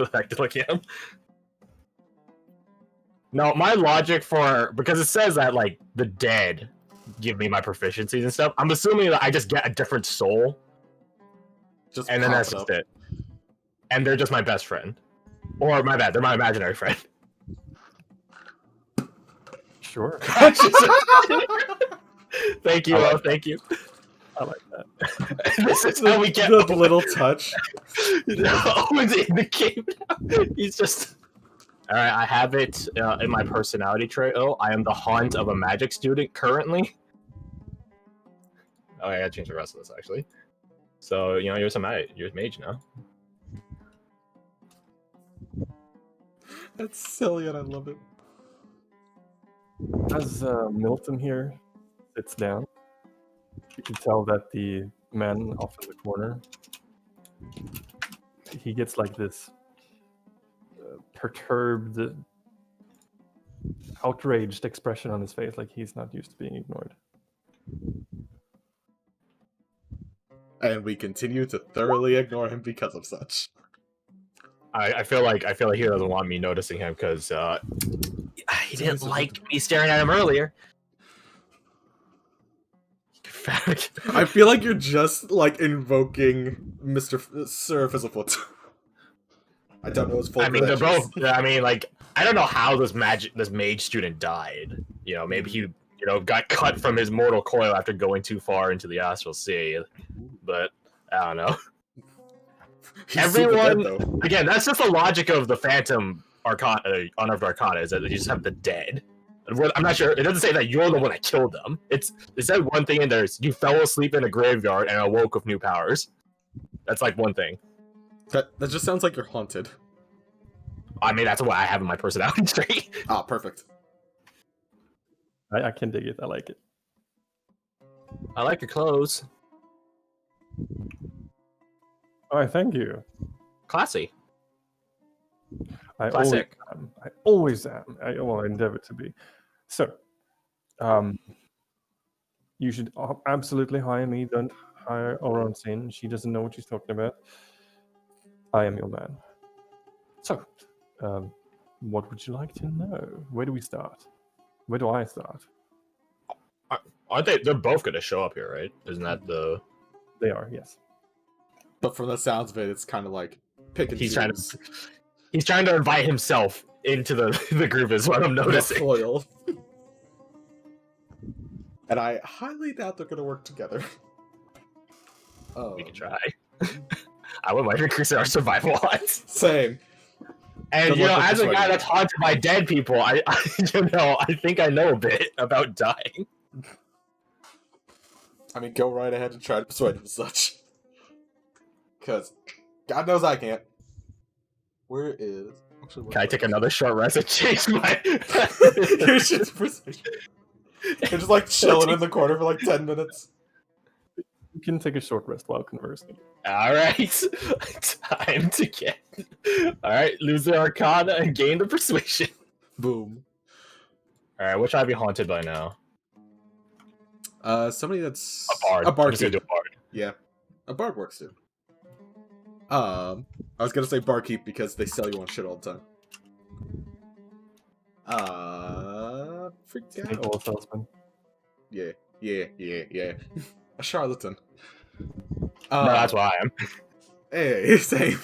the fact to look at him. No, my logic because it says that like the dead give me my proficiencies and stuff. I'm assuming that I just get a different soul, and then that's just it. And they're just my best friend, or my bad, they're my imaginary friend. Sure. Thank you, thank you. I like that. This is how we get the little touch. Owen's in the game now. He's just. All right, I have it in my personality trait. Oh, I am the haunt of a magic student currently. Oh, I gotta change the rest of this actually. So you're you're a mage now. That's silly, and I love it. As Milton here sits down, you can tell that the man off in the corner, he gets like this perturbed, outraged expression on his face, like he's not used to being ignored. And we continue to thoroughly ignore him because of such. I feel like he doesn't want me noticing him because he didn't like me staring at him earlier. I feel like you're just like invoking Sir Fizzlefoot. I don't know his full. I mean, they're both. I mean, like I don't know how this mage student died. Maybe he got cut from his mortal coil after going too far into the astral sea. But I don't know. Everyone, dead, again, that's just the logic of the Phantom Arcana, Unarmed Arcana, is that you just have the dead. I'm not sure. It doesn't say that you're the one that killed them. It said one thing in there: you fell asleep in a graveyard and awoke with new powers. That's like one thing. That just sounds like you're haunted. I mean, that's what I have in my personality trait. Ah, perfect. I can dig it. I like it. I like your clothes. Oh, thank you. Classy. Classic. I always am. I endeavor to be. So, you should absolutely hire me. Don't hire Oronsin. She doesn't know what she's talking about. I am your man. So, what would you like to know? Where do we start? Where do I start? Aren't they? They're both going to show up here, right? Isn't that the? They are, yes. But from the sounds of it, it's kind of like pick and choose. He's trying to invite himself into the group, is what I'm noticing. Foil. And I highly doubt they're going to work together. We can try. I would like to increase our survival odds. Same. And as a guy that's haunted by dead people, I think I know a bit about dying. I mean, go right ahead and try to persuade him as such. Because God knows I can't. Where is... Actually, can I take another short rest and change my... You're just persuasion. You're just like chilling in the corner for like 10 minutes. You can take a short rest while conversing. Alright. Time to get... Alright, lose the Arcana and gain the Persuasion. Boom. Alright, what should I be haunted by now? Somebody that's... A bard. A bard. I'm just gonna do a bard. Yeah. A bard works too. I was gonna say barkeep because they sell you on shit all the time. Freaked out. Old salesman. Yeah. A charlatan. No, that's what I am. Hey, same.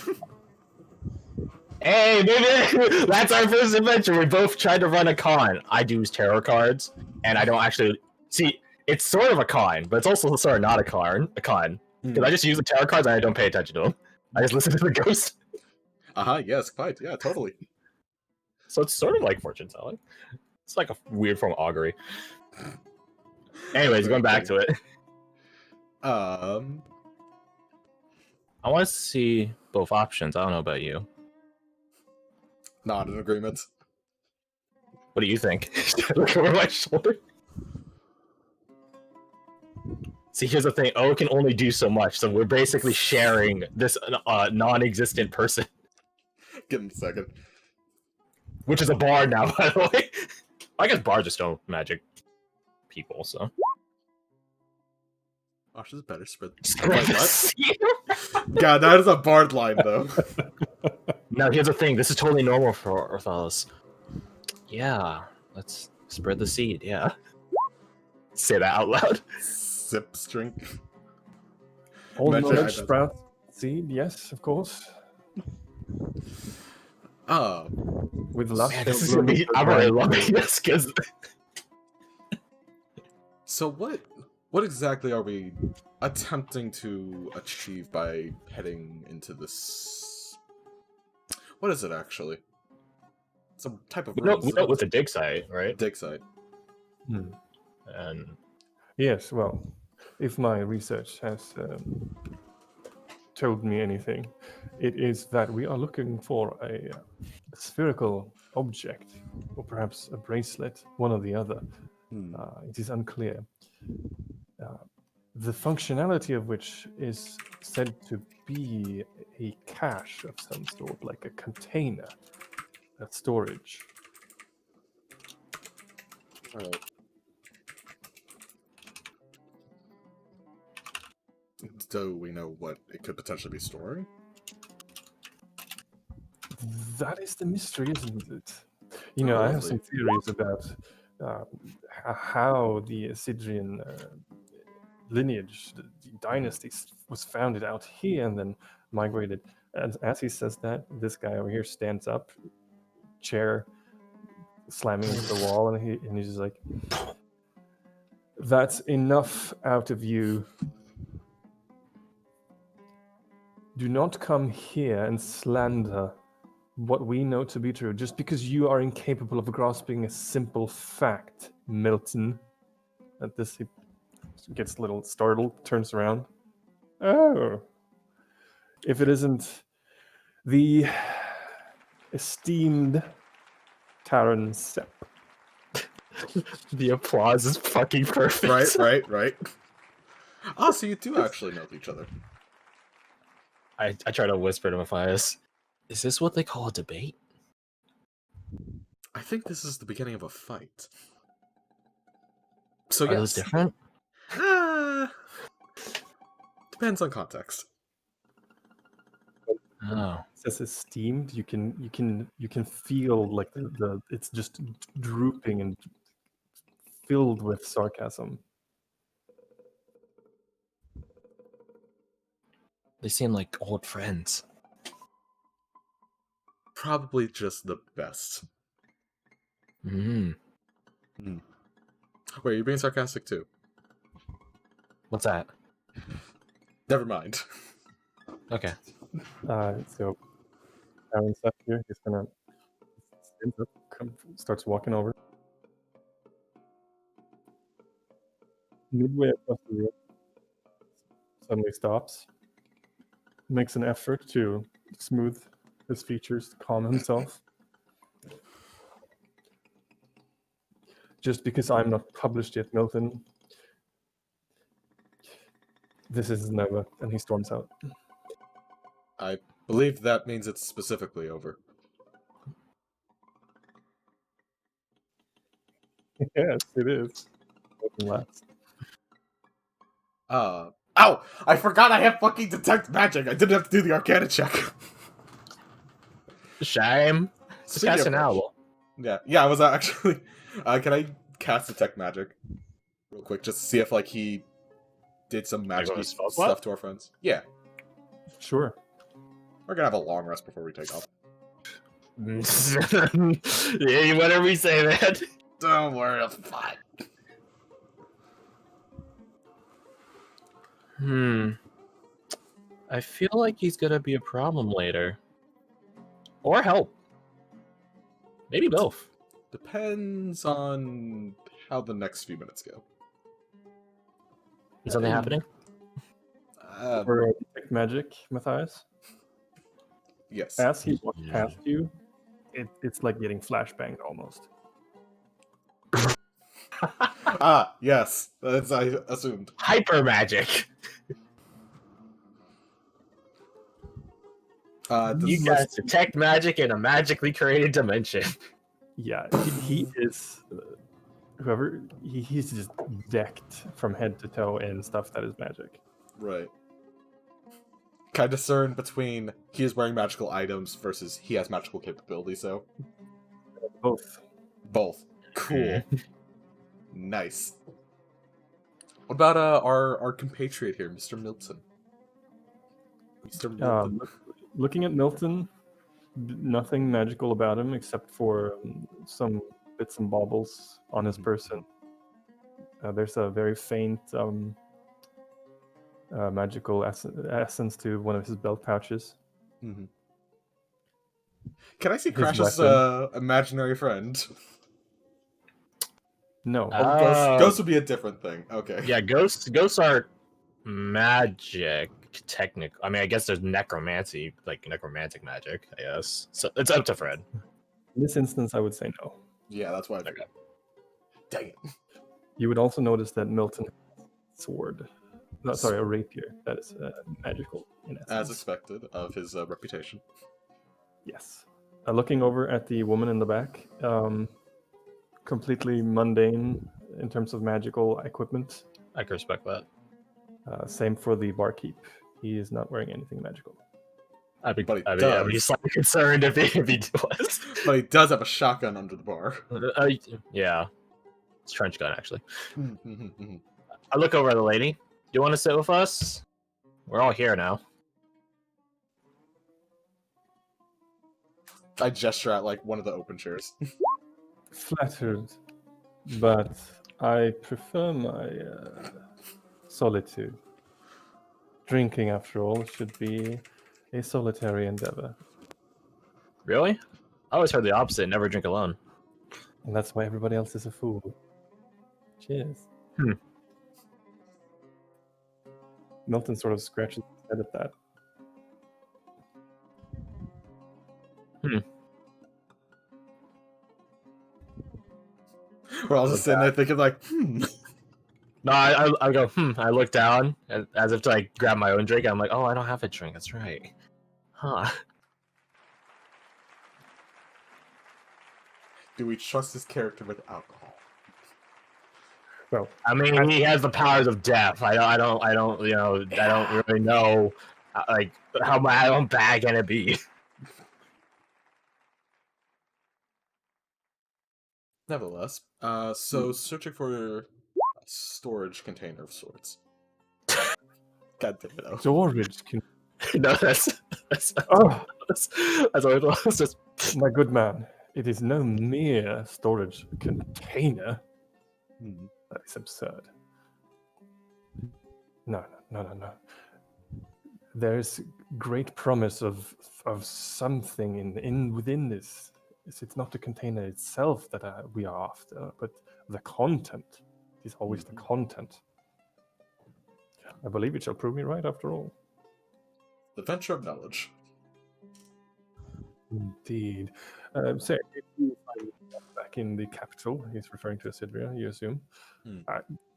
Hey, maybe that's our first adventure. We both tried to run a con. I do tarot cards, and I don't actually... See, it's sort of a con, but it's also sort of not a con. Because I just use the tarot cards and I don't pay attention to them. I just listen to the ghost. Yes, quite. Yeah, totally. So it's sort of like fortune telling. It's like a weird form of augury. Anyways, going back to it. I want to see both options. I don't know about you. Not in agreement. What do you think? Look over my shoulder. See, here's the thing. O can only do so much, so we're basically sharing this non-existent person. Give him a second. Which is a bard now, by the way. I guess bards are still magic people, so... Gosh, this is better spread. What? God, that is a bard line, though. Now here's the thing. This is totally normal for Orthalos. Yeah, let's spread the seed. Yeah. Say that out loud. Sip drink. All Mention knowledge I- sprouts seed, yes, of course. With luck, Man, they'll this is bloom really, into I'm a really grand loving tree. this because So what exactly are we attempting to achieve by heading into this? What is it actually? Some type of we know ruins. with the dig site, right? Dig site. Hmm. And Yes, well, if my research has told me anything, it is that we are looking for a spherical object, or perhaps a bracelet, one or the other. Hmm. It is unclear. The functionality of which is said to be a cache of some sort, like a container, a storage. Alright. Do we know what it could potentially be storing? That is the mystery, isn't it? You Oh, know, I have lovely. some theories about how the Sidrian lineage, the dynasty, was founded out here and then migrated. And as he says that, this guy over here stands up, chair slamming into the wall, and he's just like, "That's enough out of you. Do not come here and slander what we know to be true just because you are incapable of grasping a simple fact, Milton." At this, he gets a little startled, turns around. Oh, if it isn't the esteemed Taran Sepp. the applause is fucking perfect. Right. Ah, so you do actually know each other. I try to whisper to Matthias, is this what they call a debate? I think this is the beginning of a fight. So Are those different? Depends on context. Oh. It says esteemed. You can feel like the it's just drooping and filled with sarcasm. They seem like old friends. Probably just the best. Hmm. Wait, you're being sarcastic too. What's that? Never mind. Okay. So Taran Sepp here, he's gonna stands up, starts walking over. Midway across the room, suddenly stops, makes an effort to smooth his features, to calm himself. Just because I'm not published yet, Milton, this is Nova, and he storms out. I believe that means it's specifically over. Yes, it is. Nothing last. Ow! I forgot I have fucking detect magic. I didn't have to do the Arcana check. Shame. Just Speaking cast of an which- owl. Yeah, I was actually. Can I cast detect magic real quick just to see if like he did some Like magic on a spell stuff slot? to our friends? Yeah, Sure. we're gonna have a long rest before we take off. Yeah, whatever you say, man. Don't worry, it's fine. I feel like he's gonna be a problem later. Or help. Maybe both. Depends on how the next few minutes go. Is something happening? For detect magic, Matthias, Yes. as he walks past you, it's like getting flashbanged almost. Yes. That's I assumed. Hyper magic. You This guys detect magic in a magically created dimension. Yeah, he is. Whoever he's just decked from head to toe in stuff that is magic. right. Can I discern between he is wearing magical items versus he has magical capabilities, though? Both. Both. Cool. Nice. What about our compatriot here, Mr. Milton? Mr. Milton. Looking at Milton, nothing magical about him except for some bits and baubles on his person. There's a very faint magical essence to one of his belt pouches. Mm-hmm. Can I see His Crash's weapon. imaginary friend? No. Ghost would be a different thing. Okay. Yeah, ghosts are magic. Technical. I mean, I guess there's necromancy, like necromantic magic. I guess. So it's up to Fred. In this instance, I would say no. Yeah, that's why I figured. Dang it. You would also notice that Milton has a sword. No, sorry, a rapier. That is magical in essence. As expected of his reputation. Yes. Looking over at the woman in the back, completely mundane in terms of magical equipment. I can respect that. Same for the barkeep. He is not wearing anything magical. I'd be does. slightly concerned if he was. But he does have a shotgun under the bar. Yeah. It's a trench gun, actually. I look over at the lady. Do you want to sit with us? We're all here now. I gesture at like one of the open chairs. Flattered, but I prefer my solitude. Drinking, after all, should be a solitary endeavor. Really? I always heard the opposite. Never drink alone. And that's why everybody else is a fool. Cheers. Milton sort of scratches his head at that. We're all just sitting there thinking like, No, I go, I look down as if to like grab my own drink. I'm like, oh, I don't have a drink. That's right. Huh. do we trust this character with alcohol? Well, I mean, he has the powers of death. I don't, you know, I don't really know, like, how bad can it be? Nevertheless, so searching for a storage container of sorts. God damn it! storage. No, that's Oh, what it was. Just my good man, it is no mere storage container. That is absurd. No. There is great promise of something within this. It's not the container itself that we are after, but the content. It is always the content. I believe it shall prove me right after all. The venture of knowledge. Indeed. So, if you find yourself back in the capital, he's referring to Acidria, you assume,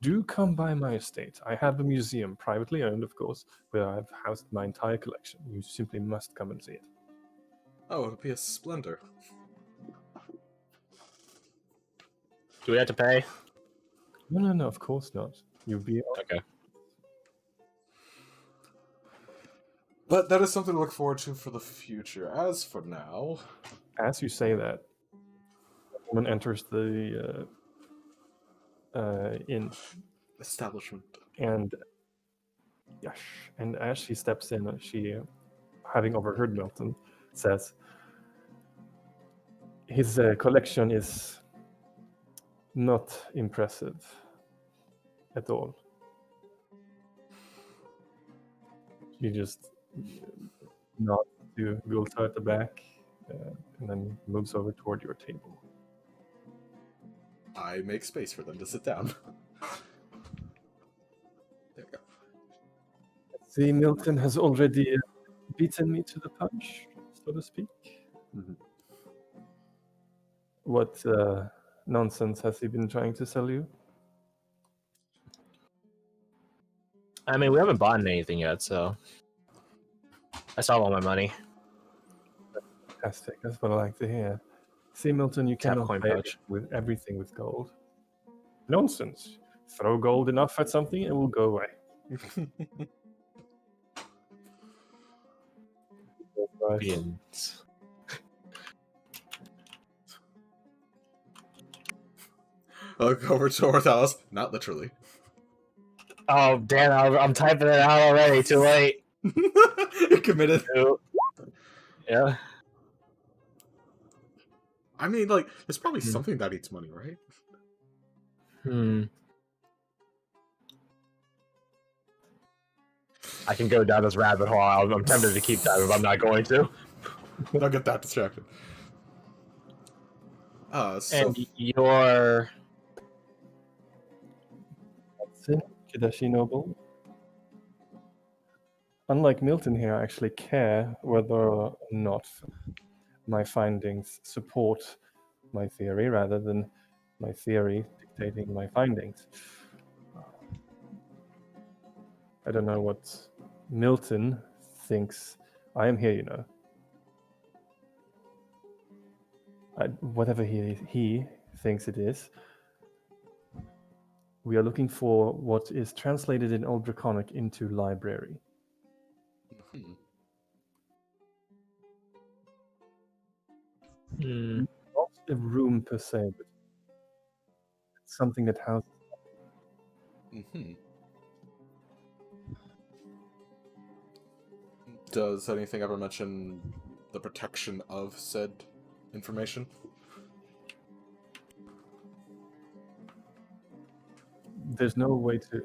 do come by my estate. I have a museum, privately owned, of course, where I've housed my entire collection. You simply must come and see it. Oh, it'll be a splendor. do we have to pay? No, of course not. You'll be Okay. But that is something to look forward to for the future. As for now... As you say that, the woman enters the inn. Establishment. And as she steps in, she, having overheard Milton, says, his collection is not impressive at all. She just nods to Gulta at the back, and then moves over toward your table. I make space for them to sit down. There we go. See, Milton has already beaten me to the punch, so to speak. What nonsense has he been trying to sell you? I mean, we haven't bought anything yet, so I still have all my money. Fantastic. That's what I like to hear. See, Milton, you Tap cannot coin pay pouch. with everything with gold. Nonsense. Throw gold enough at something, it will go away. Right. Beans. Look over toward us. Not literally. Oh damn! I'm typing it out already. Too late. You're committed. Yeah. I mean, like, there's probably Hmm. something that eats money, right? I can go down this rabbit hole. I'm tempted to keep that, but I'm not going to. Don't get that distracted. So And your That's it, Kadeshi Noble. Unlike Milton here, I actually care whether or not my findings support my theory rather than my theory dictating my findings. I don't know what Milton thinks. I am here, you know. Whatever he thinks it is. We are looking for what is translated in Old Draconic into library. Not a room per se, but something that houses. Does anything ever mention the protection of said information? There's no way to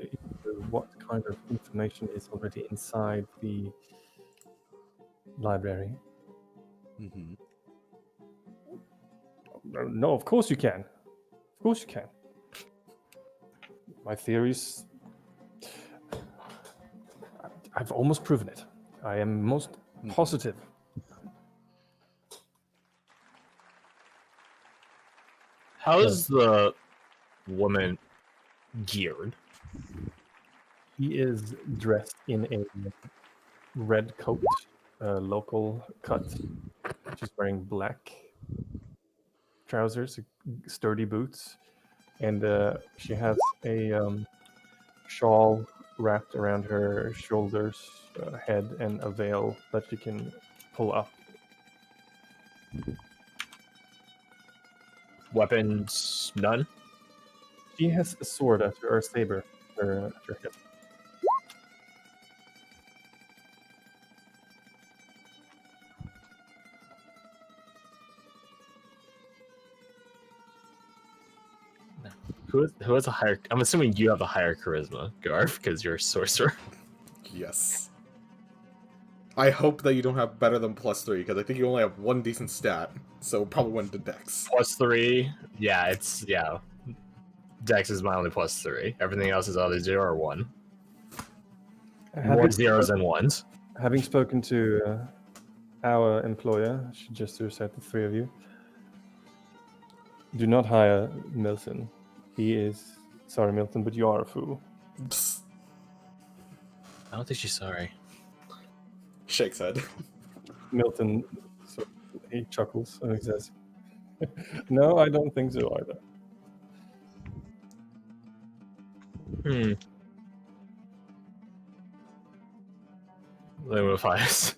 know what kind of information is already inside the library. No, of course you can. Of course you can. My theories. I've almost proven it. I am most positive. How is the woman geared? He is dressed in a red coat, local cut. She's wearing black trousers, sturdy boots, and she has a shawl wrapped around her shoulders, head, and a veil that she can pull up. Weapons, none? She has a sword at her, or a saber at her hip. Who has a higher? I'm assuming you have a higher charisma, Garth, because you're a sorcerer. Yes. I hope that you don't have better than +3, because I think you only have one decent stat, so probably went to Dex. +3. Yeah, Dex is my only +3. Everything else is either 0 or 1. More zeros than ones. Having spoken to our employer, just to set the three of you, do not hire Milton. He is sorry, Milton, but you are a fool. Psst. I don't think she's sorry. Shakes head. Milton, so he chuckles and he says, "No, I don't think so either." Lumifies.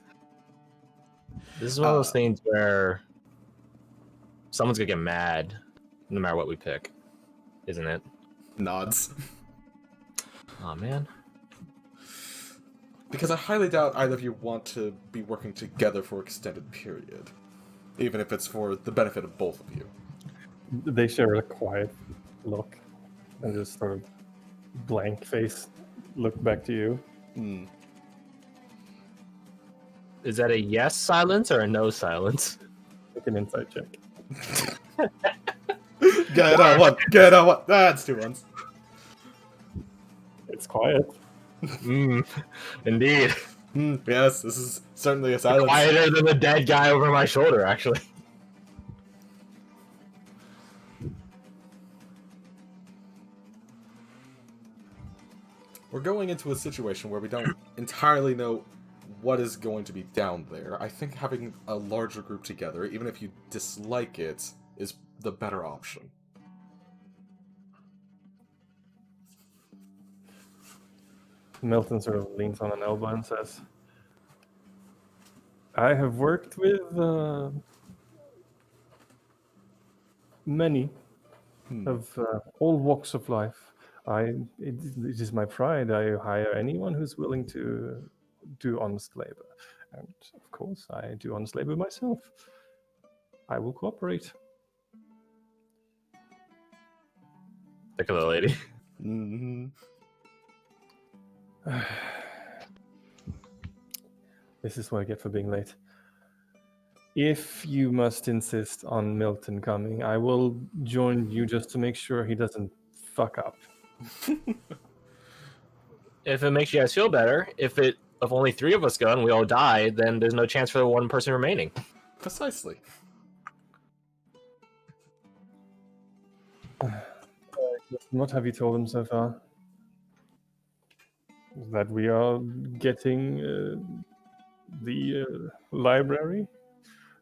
This is one of those things where someone's gonna get mad no matter what we pick, isn't it? Nods. Oh man. Because I highly doubt either of you want to be working together for an extended period. Even if it's for the benefit of both of you. They share a quiet look and just sort of blank face look back to you. Is that a yes silence or a no silence? Make an insight check. Get on one! Get on one! That's 2 ones. It's quiet. Indeed. Yes, this is certainly a silence. Quieter than the dead guy over my shoulder, actually. We're going into a situation where we don't entirely know what is going to be down there. I think having a larger group together, even if you dislike it, is the better option. Milton sort of leans on an elbow and says, I have worked with many of all walks of life. It is my pride. I hire anyone who's willing to do honest labor, and of course, I do honest labor myself. I will cooperate. Look at the lady. Mhm. This is what I get for being late. If you must insist on Milton coming, I will join you just to make sure he doesn't fuck up. If it makes you guys feel better, if only 3 of us go and we all die, then there's no chance for the 1 person remaining. Precisely. What have you told him so far? That we are getting the library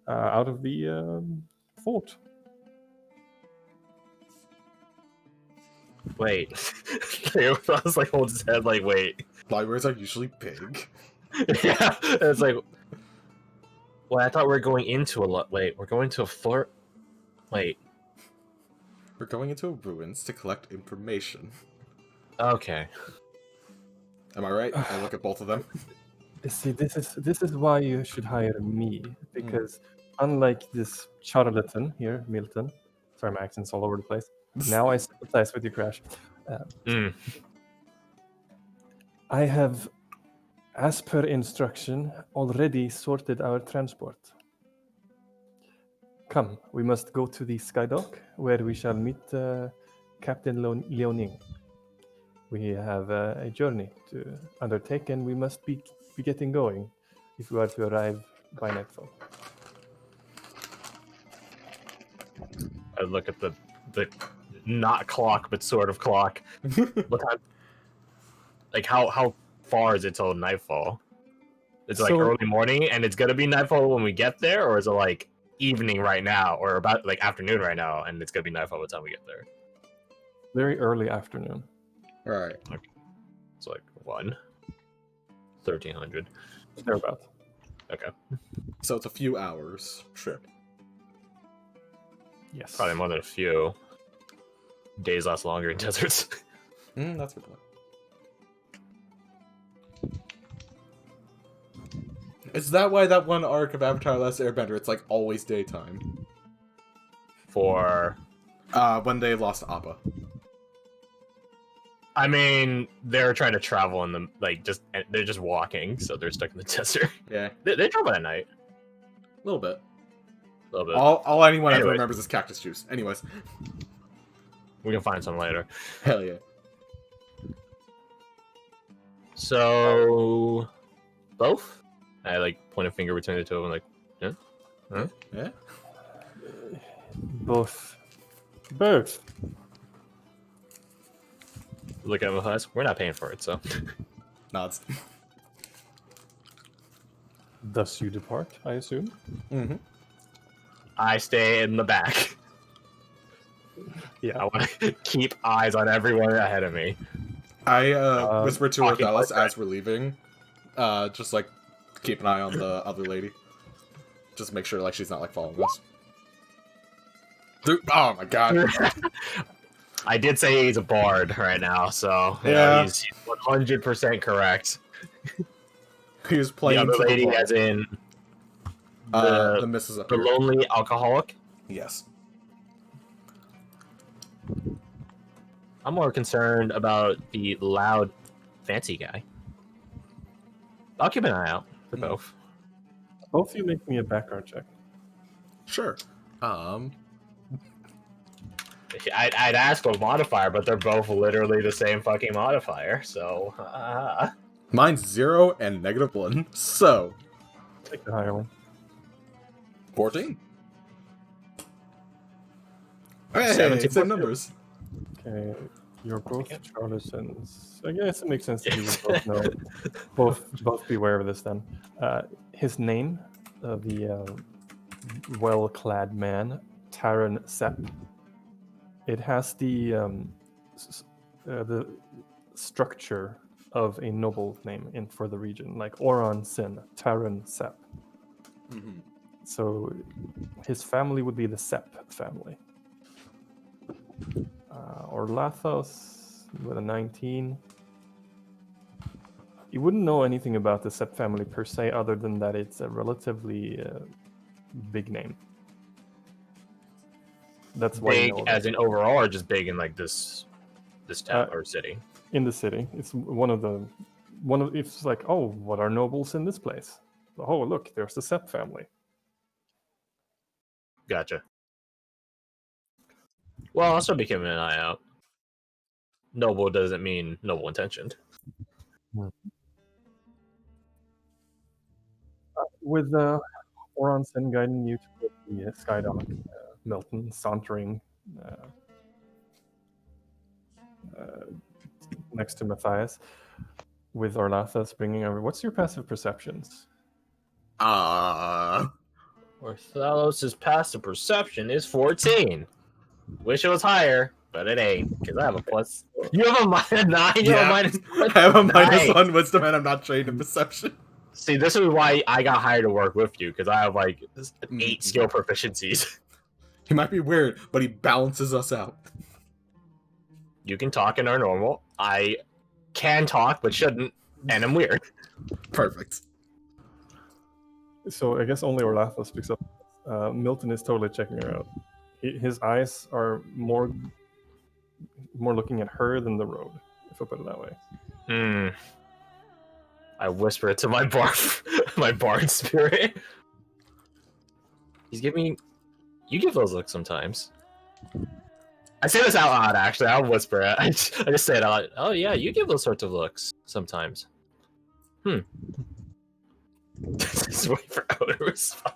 out of the fort. Wait. I was like, hold his head, like, wait. Libraries are usually big. Yeah. It's like, well, I thought we were going into wait, we're going to a fort? Wait. We're going into ruins to collect information. Okay. Am I right? I look at both of them. See, this is why you should hire me, because unlike this charlatan here, Milton. Sorry, my accent's all over the place. Now I sympathize with you, Crash. I have, as per instruction, already sorted our transport. Come, we must go to the Skydock, where we shall meet Captain Leoning. We have a journey to undertake, and we must be getting going if we are to arrive by nightfall. I look at the not clock, but sort of clock. What time? Like, how far is it till nightfall? Is it like early morning and it's gonna be nightfall when we get there, or is it like evening right now, or about like afternoon right now and it's gonna be nightfall by the time we get there? Very early afternoon. Right. Okay. It's like 1300. Thereabouts. Okay. So it's a few hours trip. Yes. Probably more than a few. Days last longer in deserts. That's a good point. Is that why that one arc of Avatar: Last Airbender, it's like always daytime? For When they lost Appa. I mean, they're trying to travel in the they're just walking, so they're stuck in the desert. Yeah. They travel at night. A little bit. A little bit. All anyone ever Anyway. remembers is cactus juice. Anyways. We can find some later. Hell yeah. So both? I like point a finger between the two of them, like, yeah? Huh? Yeah? Both. Look at them with us. We're not paying for it, so. Nods. Thus you depart, I assume? Mm-hmm. I stay in the back. Yeah. I want to keep eyes on everyone ahead of me. I whisper to talking Ordelis like as we're leaving. Just like keep an eye on the other lady. Just make sure like she's not like following us. Dude, oh my god. I did say he's a bard right now, so you know, Yeah. he's 100% correct. He was The playing other to the lady, role. as in the missus up the here. lonely alcoholic. Yes. I'm more concerned about the loud, fancy guy. I'll keep an eye out for both. Both of you make me a background check. Sure. I'd ask a modifier, but they're both literally the same fucking modifier, so... Mine's 0 and -1. So, Take the higher one. 14. Hey, 17. same numbers. Okay, you're both charlatans. I guess it makes sense that you would both know. both be aware of this then. His name, the well-clad man, Taran Sepp. It has the structure of a noble name for the region, like Oron Sin, Taran Sepp. Mhm. So his family would be the Sepp family. Orlathos with a 19. You wouldn't know anything about the Sepp family per se, other than that it's a relatively big name. That's why you Big know as that. in overall, or just big in like this town or city? In the city. It's one of it's like, oh, what are nobles in this place? Oh, look, there's the Sepp family. Gotcha. Well, I'll still be keeping an eye out. Noble doesn't mean noble intentioned. With Oronson guiding you to the Skydock, Milton sauntering next to Matthias, with Orlathas bringing over. What's your passive perceptions? Orthalos' passive perception is 14. Wish it was higher, but it ain't, because I have a plus. You have a -9, you have a minus I have a Nice. -1 wisdom, and I'm not trained in perception. See, this is why I got hired to work with you, because I have like 8 skill proficiencies. He might be weird, but he balances us out. You can talk in our normal. I can talk, but shouldn't, and I'm weird. Perfect. So I guess only Orlathas picks up. Milton is totally checking her out. His eyes are more looking at her than the road, if I put it that way. I whisper it to my bard spirit. He's giving. You give those looks sometimes. I say this out loud. Actually, I'll whisper it. I just say it out loud. Oh yeah, you give those sorts of looks sometimes. Just wait for Oda to respond.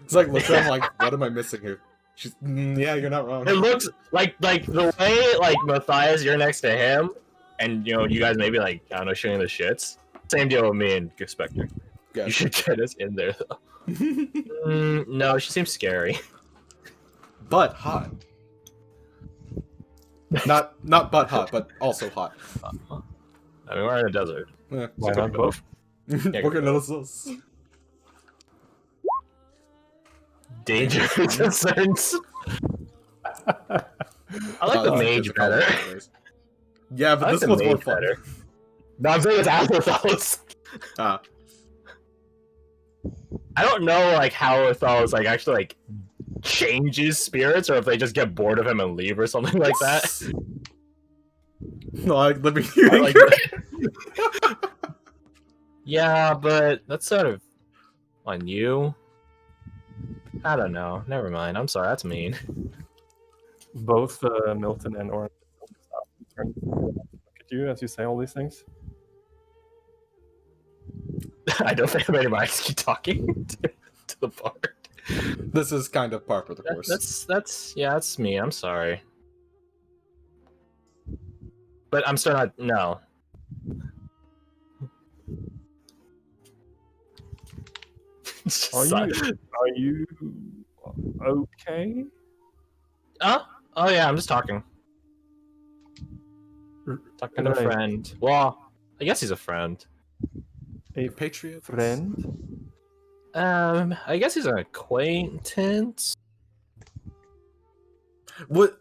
It's like, look, I'm like, what am I missing here? She's, yeah, you're not wrong. It looks like the way like Matthias, you're next to him, and you guys maybe like I don't know shooting the shits. Same deal with me and Spectre. Gotcha. You should get us in there though. No, she seems scary. But hot. Not but hot, but also hot. I mean, we're in a desert. Yeah. Why not both? We're gonna notice this. Danger concerns. I like the mage physical better. anyways. Yeah, but I like this the one's more mage fun. better. No, I'm saying it's Athos. Ah. I don't know like how Athos like actually like changes spirits, or if they just get bored of him and leave or something like that. No, like living here. I like yeah, but that's sort of on you. I don't know. Never mind. I'm sorry. That's mean. Both Milton and Oron stop and turn to look at you as you say all these things. I don't think I'm anybody to keep talking to the bard. This is kind of par for the course. That's me. I'm sorry. But I'm still not. No. Are you okay? Oh yeah, I'm just talking. Talking to a Right. friend. Well, I guess he's a friend. A Patriot friend? I guess he's an acquaintance. What?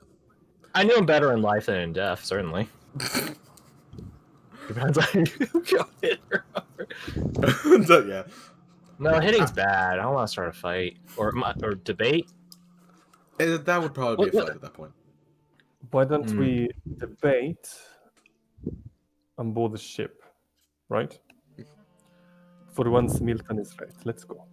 I knew him better in life than in death, certainly. Depends on who go hit or over. Yeah. No, hitting's bad. I don't want to start a fight or debate. That would probably be a What- fight at that point. Why don't we debate on board the ship, right? For once, Milton is right. Let's go.